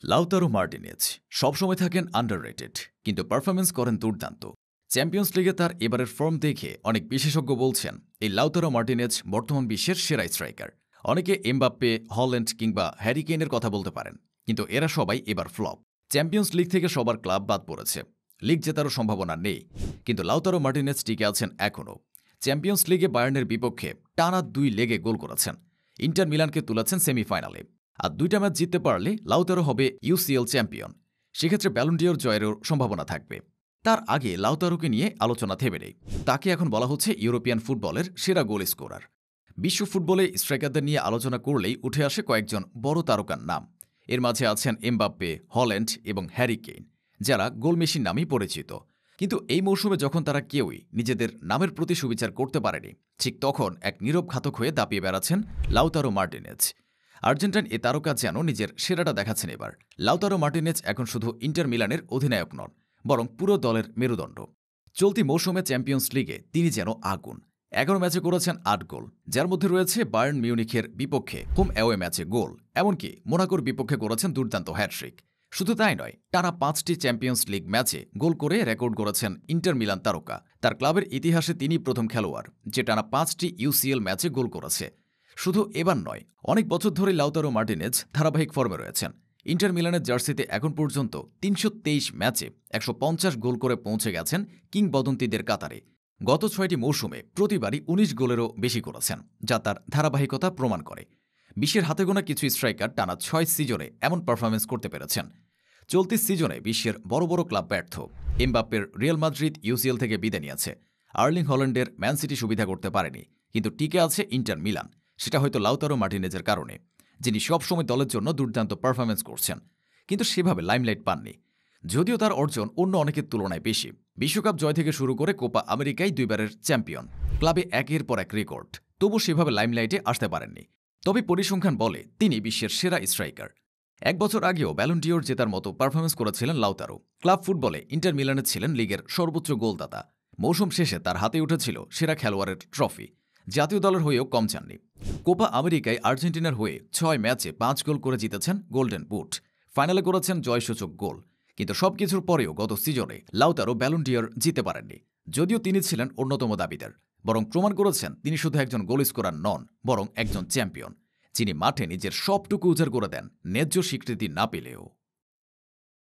Lautaro Martinez সবসময় থাকেন underrated, কিন্তু পারফরম্যান্স করেন দুর্দান্ত। চ্যাম্পিয়ন্স লিগে তার এবারের ফর্ম দেখে অনেক বিশেষজ্ঞ বলছেন এই লাউতারো মার্টিনেজ বর্তমান বিশ্বের সেরা স্ট্রাইকার। অনেকে এমবাপ্পে, হল্যান্ড কিংবা হ্যারি কেইনের কথা বলতে পারেন, কিন্তু এরা সবাই এবার ফ্লপ। চ্যাম্পিয়ন্স লিগ থেকে সবার ক্লাব বাদ পড়েছে, লিগ জেতারও সম্ভাবনা নেই, কিন্তু লাউতারো মার্টিনেজ টিকে আছেন এখনও। চ্যাম্পিয়ন্স লিগে বায়ার্নের বিপক্ষে টানা 2 লেগে গোল করেছেন, ইন্টার মিলানকে তুলেছেন সেমিফাইনালে। আর 2টা ম্যাচ জিততে পারলে লাউতারো হবে ইউসিএল চ্যাম্পিয়ন। সেক্ষেত্রে ব্যালন ডিওর জয়েরও সম্ভাবনা থাকবে। তার আগে লাউতারোকে নিয়ে আলোচনা থেমে নেই। তাকে এখন বলা হচ্ছে ইউরোপিয়ান ফুটবলের সেরা গোল স্কোরার। বিশ্ব ফুটবলে স্ট্রাইকারদের নিয়ে আলোচনা করলেই উঠে আসে কয়েকজন বড় তারকার নাম। এর মাঝে আছেন এমবাপ্পে, হল্যান্ড এবং হ্যারি কেইন, যারা গোল মেশিন নামেই পরিচিত। কিন্তু এই মৌসুমে যখন তারা কেউই নিজেদের নামের প্রতি সুবিচার করতে পারেনি, ঠিক তখন এক নীরব ঘাতক হয়ে দাপিয়ে বেড়াচ্ছেন লাউতারো মার্টিনেজ। আর্জেন্টাইন এ তারকা যেন নিজের সেরাটা দেখাচ্ছেন এবার। লাউতারো মার্টিনেজ এখন শুধু ইন্টার মিলানের অধিনায়ক নন, বরং পুরো দলের মেরুদণ্ড। চলতি মৌসুমে চ্যাম্পিয়ন্স লিগে তিনি যেন আগুন। 11 ম্যাচে করেছেন 8 গোল, যার মধ্যে রয়েছে বায়ার্ন মিউনিখের বিপক্ষে হোম অ্যাওয়ে ম্যাচে গোল, এমনকি মোনাকোর বিপক্ষে করেছেন দুর্দান্ত হ্যাটট্রিক। শুধু তাই নয়, টানা 5টি চ্যাম্পিয়ন্স লিগ ম্যাচে গোল করে রেকর্ড করেছেন ইন্টার মিলান তারকা। তার ক্লাবের ইতিহাসে তিনি প্রথম খেলোয়াড় যে টানা 5টি ইউসিএল ম্যাচে গোল করেছে। শুধু এবার নয়, অনেক বছর ধরে লাউতারো মার্টিনেজ ধারাবাহিক ফর্মে রয়েছেন। ইন্টার মিলানের জার্সিতে এখন পর্যন্ত 323 ম্যাচে 150 গোল করে পৌঁছে গেছেন কিংবদন্তিদের কাতারে। গত 6টি মৌসুমে প্রতিবারই 19 গোলেরও বেশি করেছেন, যা তার ধারাবাহিকতা প্রমাণ করে। বিশ্বের হাতে গোনা কিছু স্ট্রাইকার টানা 6 সিজনে এমন পারফরম্যান্স করতে পেরেছেন। চলতি সিজনে বিশ্বের বড় বড় ক্লাব ব্যর্থ। এমবাপ্পের রিয়াল মাদ্রিদ ইউসিএল থেকে বিদায় নিয়েছে, আর্লিং হল্যান্ডের ম্যান সিটি সুবিধা করতে পারেনি, কিন্তু টিকে আছে ইন্টার মিলান। সেটা হয়তো লাউতারো মার্টিনেজের কারণে, যিনি সবসময় দলের জন্য দুর্দান্ত পারফরম্যান্স করছেন, কিন্তু সেভাবে লাইমলাইট পাননি। যদিও তার অর্জন অন্য অনেকের তুলনায় বেশি। বিশ্বকাপ জয় থেকে শুরু করে কোপা আমেরিকায় 2বারের চ্যাম্পিয়ন, ক্লাবে একের পর এক রেকর্ড, তবু সেভাবে লাইমলাইটে আসতে পারেননি। তবে পরিসংখ্যান বলে তিনি বিশ্বের সেরা স্ট্রাইকার। 1 বছর আগেও ব্যালন ডিওর জেতার মতো পারফরম্যান্স করেছিলেন লাউতারো। ক্লাব ফুটবলে ইন্টার মিলানে ছিলেন লিগের সর্বোচ্চ গোলদাতা। মৌসুম শেষে তার হাতে উঠেছিল সেরা খেলোয়াড়ের ট্রফি। জাতীয় দলের হয়েও কম চাননি। কোপা আমেরিকায় আর্জেন্টিনার হয়ে 6 ম্যাচে 5 গোল করে জিতেছেন গোল্ডেন বুট। ফাইনালে করেছেন জয়সূচক গোল। কিন্তু সবকিছুর পরেও গত সিজনে লাউতারো ব্যালন ডিওর জিতে পারেননি। যদিও তিনি ছিলেন অন্যতম দাবিদার, বরং প্রমাণ করেছেন তিনি শুধু একজন গোল স্কোরার নন, বরং একজন চ্যাম্পিয়ন, যিনি মাঠে নিজের সবটুকু উজাড় করে দেন ন্যায্য স্বীকৃতি না পেলেও।